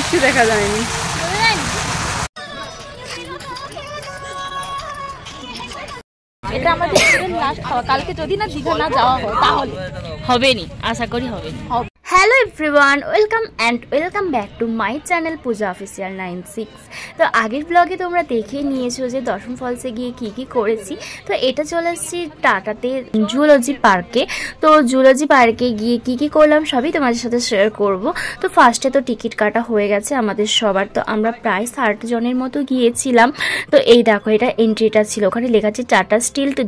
কিচ্ছু দেখা যায়নি। এটা আমাদের লাস্ট খাওয়া। কালকে যদি না দীঘা না যাওয়া হয় তাহলে হবে নি, আশা করি হবে নি। Hello everyone, welcome back to my channel Puja official 96। তো আগের ব্লগে তোমরা দেখে নিয়েছো যে দশম ফলসে গিয়ে কি কি করেছি। তো এটা চলে এসেছি টাটাতে জুলজি পার্কে। তো জুলজি পার্কে গিয়ে কি কি করলাম সবই তোমাদের সাথে শেয়ার করব। তো ফার্স্টে তো টিকিট কাটা হয়ে গেছে আমাদের সবার। তো আমরা প্রায় 60 জনের মতো গিয়েছিলাম। তো এই দেখো, এটা এন্ট্রিটা ছিল, ওখানে লেখা আছে টাটা স্টিল টু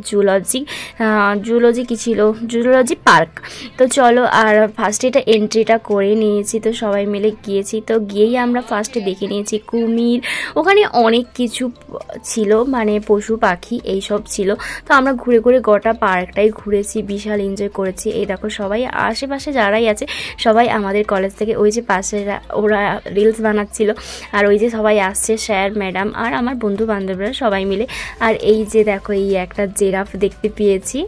জুলজি কি ছিল, জুলজি পার্ক। তো চলো, আর ফার্স্টে এটা এন্ট্রিটা করে নিয়েছি। তো সবাই মিলে গিয়েছি। তো গিয়েই আমরা ফার্স্টে দেখে নিয়েছি কুমির, ওখানে অনেক কিছু ছিল, মানে পশু পাখি এইসব ছিল। তো আমরা ঘুরে ঘুরে গোটা পার্কটাই ঘুরেছি, বিশাল এনজয় করেছি। এই দেখো সবাই আশেপাশে যারাই আছে সবাই আমাদের কলেজ থেকে, ওই যে পাশে ওরা রিলস বানাচ্ছিল, আর ওই যে সবাই আসছে স্যার ম্যাডাম আর আমার বন্ধু বান্ধবরা সবাই মিলে। আর এই যে দেখো, এই একটা জিরাফ দেখতে পেয়েছি।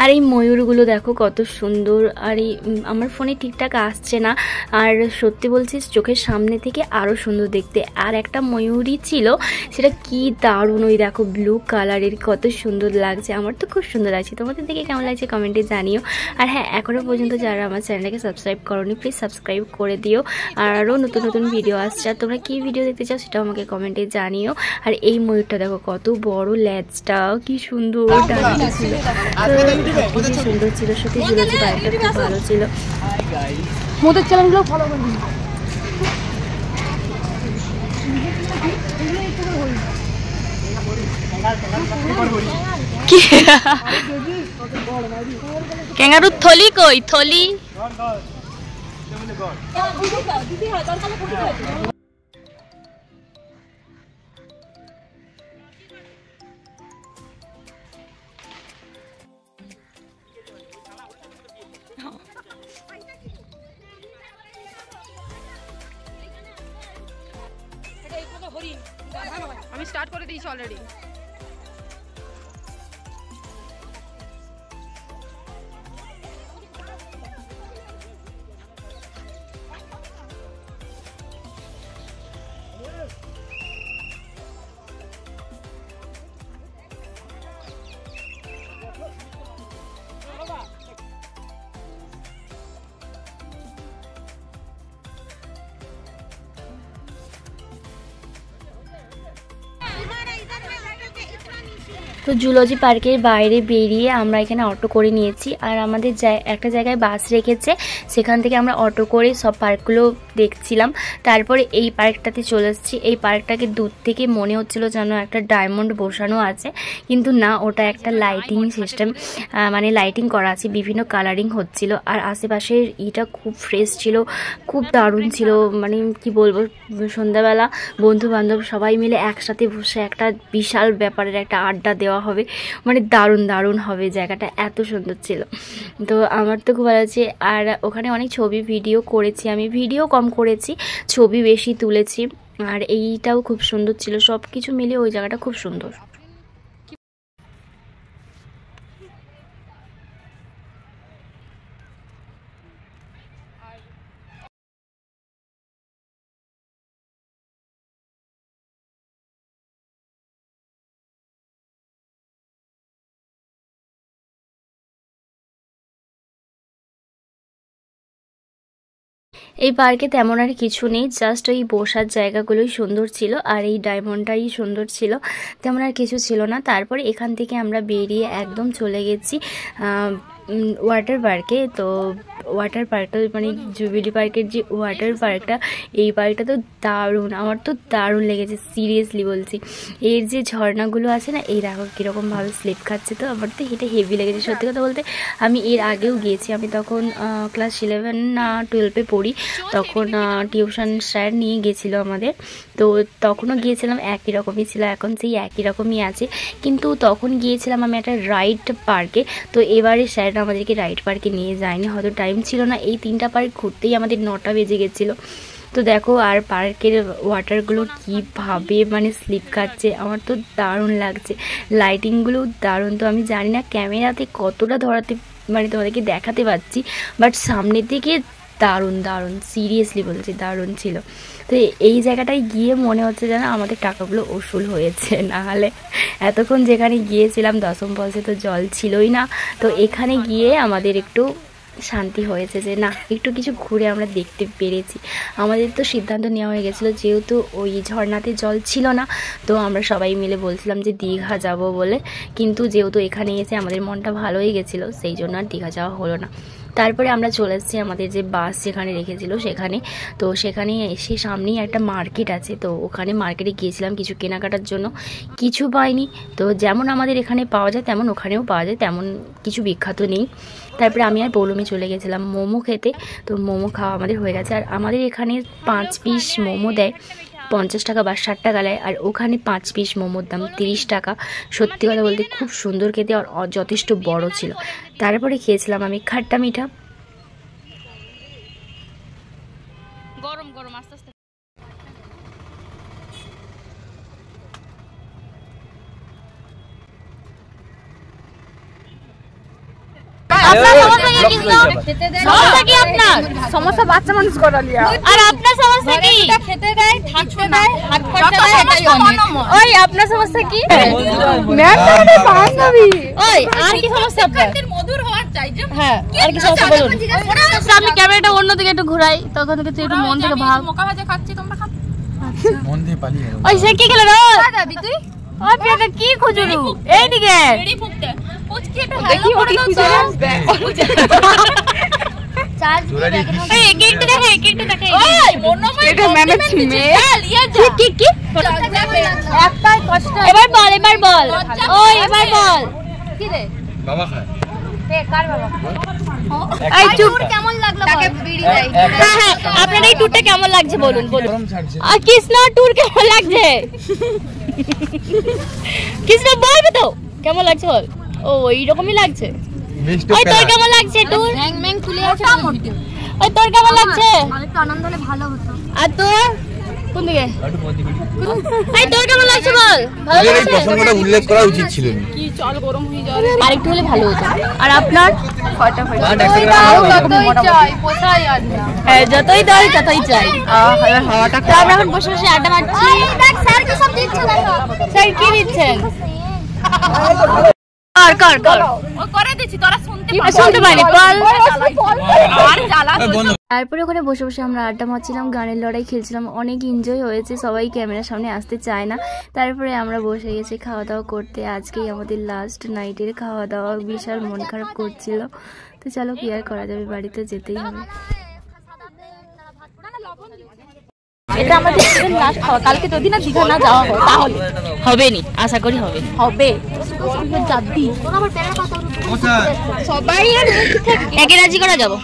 আর এই ময়ূরগুলো দেখো কত সুন্দর। আর এই আমার ফোনে ঠিকঠাক আসছে না, আর সত্যি বলছি চোখের সামনে থেকে আরও সুন্দর দেখতে। আর একটা ময়ূরই ছিল, সেটা কি দারুণ, ওই দেখো ব্লু কালারের, কত সুন্দর লাগছে। আমার তো খুব সুন্দর লাগছে। তোমাদের দেখে কেমন লাগছে কমেন্টে জানিও। আর হ্যাঁ, এখনও পর্যন্ত যারা আমার চ্যানেলটাকে সাবস্ক্রাইব করোনি প্লিজ সাবস্ক্রাইব করে দিও। আর আরও নতুন নতুন ভিডিও আসছে, আর তোমরা কী ভিডিও দেখতে চাও সেটাও আমাকে কমেন্টে জানিও। আর এই ময়ূরটা দেখো কত বড়, লেজটা কি সুন্দর, ডানাটা ছিল, খুবই সুন্দর ছিল। সত্যি জুলজি পার্কটা খুব ভালো ছিল। মোদের চ্যানেলগুলো ফলো করে দিন। ক্যাঙ্গারুর থলি কই, থলি আমি স্টার্ট করে দিয়েছি অলরেডি। তো জুলজি পার্কের বাইরে বেরিয়ে আমরা এখানে অটো করে নিয়েছি। আর আমাদের একটা জায়গায় বাস রেখেছে, সেখান থেকে আমরা অটো করে সব পার্কগুলো দেখছিলাম। তারপরে এই পার্কটাতে চলে এসেছি। এই পার্কটাকে দূর থেকে মনে হচ্ছিল যেন একটা ডায়মন্ড বসানো আছে, কিন্তু না, ওটা একটা লাইটিং সিস্টেম, মানে লাইটিং করা আছে, বিভিন্ন কালারিং হচ্ছিল। আর আশেপাশের ইটা খুব ফ্রেশ ছিল, খুব দারুণ ছিল। মানে কি বলবো, সন্ধ্যাবেলা বন্ধু বান্ধব সবাই মিলে একসাথে বসে একটা বিশাল ব্যাপারের একটা আড্ডা দেওয়া হবে, মানে দারুণ দারুণ হবে। জায়গাটা এত সুন্দর ছিল, তো আমার তো খুব ভালো লাগছে। আর ওখানে অনেক ছবি ভিডিও করেছি, আমি ভিডিও কম করেছি, ছবি বেশি তুলেছি। আর এইটাও খুব সুন্দর ছিল, সব কিছু মিলিয়ে ওই জায়গাটা খুব সুন্দর। এই পার্কে তেমন আর কিছু নেই, জাস্ট ওই বসার জায়গাগুলোই সুন্দর ছিল, আর এই ডায়মন্ডটাই সুন্দর ছিল, তেমন আর কিছু ছিল না। তারপরে এখান থেকে আমরা বেরিয়ে একদম চলে গেছি ওয়াটার পার্কে। তো ওয়াটার পার্কটা মানে জুবিলি পার্কের যে ওয়াটার পার্কটা, এই পার্কটা তো দারুণ, আমার তো দারুণ লেগেছে, সিরিয়াসলি বলছি। এর যে ঝর্ণাগুলো আছে না, এই দেখো কীরকমভাবে স্লিপ খাচ্ছে, তো আমার তো এটা হেভি লেগেছে। সত্যি কথা বলতে আমি এর আগেও গিয়েছি, আমি তখন ক্লাস 11 না 12-এ পড়ি, তখন টিউশন স্যার নিয়ে গেছিলো আমাদের। তো তখনও গিয়েছিলাম, একই রকমই ছিল, এখন সেই একই রকমই আছে। কিন্তু তখন গিয়েছিলাম আমি একটা রাইড পার্কে, তো এবারে স্যার আমাদেরকে রাইড পার্কে নিয়ে যায়নি, হয়তো টাইম ছিল না। এই 3টা পার্ক ঘুরতেই আমাদের 9টা বেজে গেছিলো। তো দেখো, আর পার্কের ওয়াটারগুলো কীভাবে মানে স্লিপ কাটছে, আমার তো দারুণ লাগছে। লাইটিংগুলো দারুণ। তো আমি জানি না ক্যামেরাতে কতটা ধরাতে মানে তোমাদেরকে দেখাতে পারছি, বাট সামনে থেকে দারুণ দারুণ, সিরিয়াসলি বলছি দারুণ ছিল। তো এই জায়গাটায় গিয়ে মনে হচ্ছে যেন আমাদের টাকাগুলো উসুল হয়েছে, নাহলে এতক্ষণ যেখানে গিয়েছিলাম দশম ফলসে তো জল ছিলই না। তো এখানে গিয়ে আমাদের একটু শান্তি হয়েছে যে না, একটু কিছু ঘুরে আমরা দেখতে পেরেছি। আমাদের তো সিদ্ধান্ত নেওয়া হয়ে গেছিলো, যেহেতু ওই ঝর্ণাতে জল ছিল না, তো আমরা সবাই মিলে বলছিলাম যে দীঘা যাব বলে। কিন্তু যেহেতু এখানে এসে আমাদের মনটা ভালো হয়ে গেছিলো, সেই জন্য আর দীঘা যাওয়া হলো না। তারপরে আমরা চলে এসেছি আমাদের যে বাস যেখানে রেখেছিল সেখানে। তো সেখানে এসে সামনেই একটা মার্কেট আছে, তো ওখানে মার্কেটে গিয়েছিলাম কিছু কেনাকাটার জন্য। কিছু পাইনি, তো যেমন আমাদের এখানে পাওয়া যায় তেমন ওখানেও পাওয়া যায়, তেমন কিছু বিখ্যাত নেই। তারপরে আমি আর পৌলমি চলে গেছিলাম মোমো খেতে। তো মোমো খাওয়া আমাদের হয়ে গেছে। আর আমাদের এখানে 5 পিস মোমো দেয় 50 টাকা বা 60 টাকা নেয়, আর ওখানে 5 পিস মোমোর দাম 30 টাকা। সত্যি কথা বলতে খুব সুন্দর খেতে, আর যথেষ্ট বড় ছিল। তারপরে খেয়েছিলাম আমি খাট্টা মিঠা। গরম গরম আস্তে আস্তে। সমস্যা বাচ্চা মানুষ করা লিয়া, আর আপনার সমস্যা কি? খেতে দেয়, থাকতে দেয়, হাত খরচা দেয়, এটাই অনেক। ওই আপনার সমস্যা কি? ওই আর কি সমস্যা আপনার? মধুর হওয়ার চাই যে। হ্যাঁ, আর কি সমস্যা বলুন। আমি ক্যামেরাটা অন্যদিকে একটু ঘুরাই, তখন থেকে তুই একটু মন থেকে ভাব। মোকা ভাজা খাচ্ছি, তোমরা খাও। মন দিয়ে পালিয়ে ওই সে কি খেলে রে? দাবি তুই ওই পেটা কি খুঁজুলু এইদিকে এড়ি ফুটতে পুচকি একটু হ্যালো করে দাও তো। এই একটু দেখে, একটু দেখে। ওই মনোময় এটা ম্যানেজ মে লিয়ে যা। কি একটাই কষ্ট। এবার বল, এবার বল। ওই এবার বল। কি রে বাবা খায় কে কার বাবা? এই চুপ। কেমন লাগলো তাকে বিড়ি দেয়। হ্যাঁ হ্যাঁ, আপনার এই ট্যুরটা কেমন লাগছে বলুন বলুন। গরম ছাড়ছে আর কৃষ্ণ ট্যুর কেমন লাগছে? কৃষ্ণ বলবে তো কেমন লাগছে বল। ও এইরকমই লাগছে। ওই তোর কেমন লাগছে ট্যুর? হ্যাং ম্যাং খুলে আছে ভিডিও। ওই তোর কেমন লাগছে? আরেকটু আনন্দ হলে ভালো হতো। আর তোর কোন দিকে? এই তোর কেমন লাগছে বল? ভালো এই লাগছে? প্রসঙ্গটা উল্লেখ করা উচিত ছিল না। কি চল গরম হয়ে যাবে। আরেকটু হলে ভালো হতো। আর আপনার? যতই চাই পোষাই আর না। হ্যাঁ, যতই দাও ততই চাই। হাওয়াটা তো আমরা এখন বসে বসে আড্ডা মারছি। স্যার কি সব দিচ্ছে দেখো। স্যার কি দিচ্ছেন? কর কর ও করে দিছি, তোরা শুনতে পাবি। শুনতে পারি বল। আর জ্বালা। তারপরে ওখানে বসে বসে আমরা আড্ডা মারছিলাম, গানের লড়াই খেলছিলাম, অনেক এনজয় হয়েছে। সবাই ক্যামেরার সামনে আসতে চায় না। তারপরে আমরা বসে গেছি খাওয়া দাওয়া করতে। আজকেই আমাদের লাস্ট নাইটের খাওয়া দাওয়া, বিশাল মন খারাপ করছিল। তো চলো কি আর করা যাবে, বাড়িতে যেতেই হবে। এটা আমাদের লাস্ট খাওয়া। কালকে যদি না দীঘা না যাওয়া হয় তাহলে হবে নি, আশা করি হবে হবে। সবাই একে রাজি করা যাবো।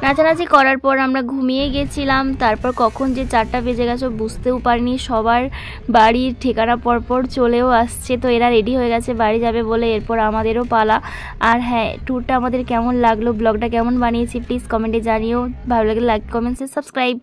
নাচানাচি করার পর আমরা ঘুমিয়ে গেছিলাম। তারপর কখন যে 4টা বেজে গেছে বুঝতেও পারিনি। সবার বাড়ির ঠিকানা পরপর চলেও আসছে, তো এরা রেডি হয়ে গেছে বাড়ি যাবে বলে। এরপর আমাদেরও পালা। আর হ্যাঁ, ট্যুরটা আমাদের কেমন লাগলো, ব্লগটা কেমন বানিয়েছি প্লিজ কমেন্টে জানিও। ভালো লাগলে লাইক, কমেন্ট, সাবস্ক্রাইব।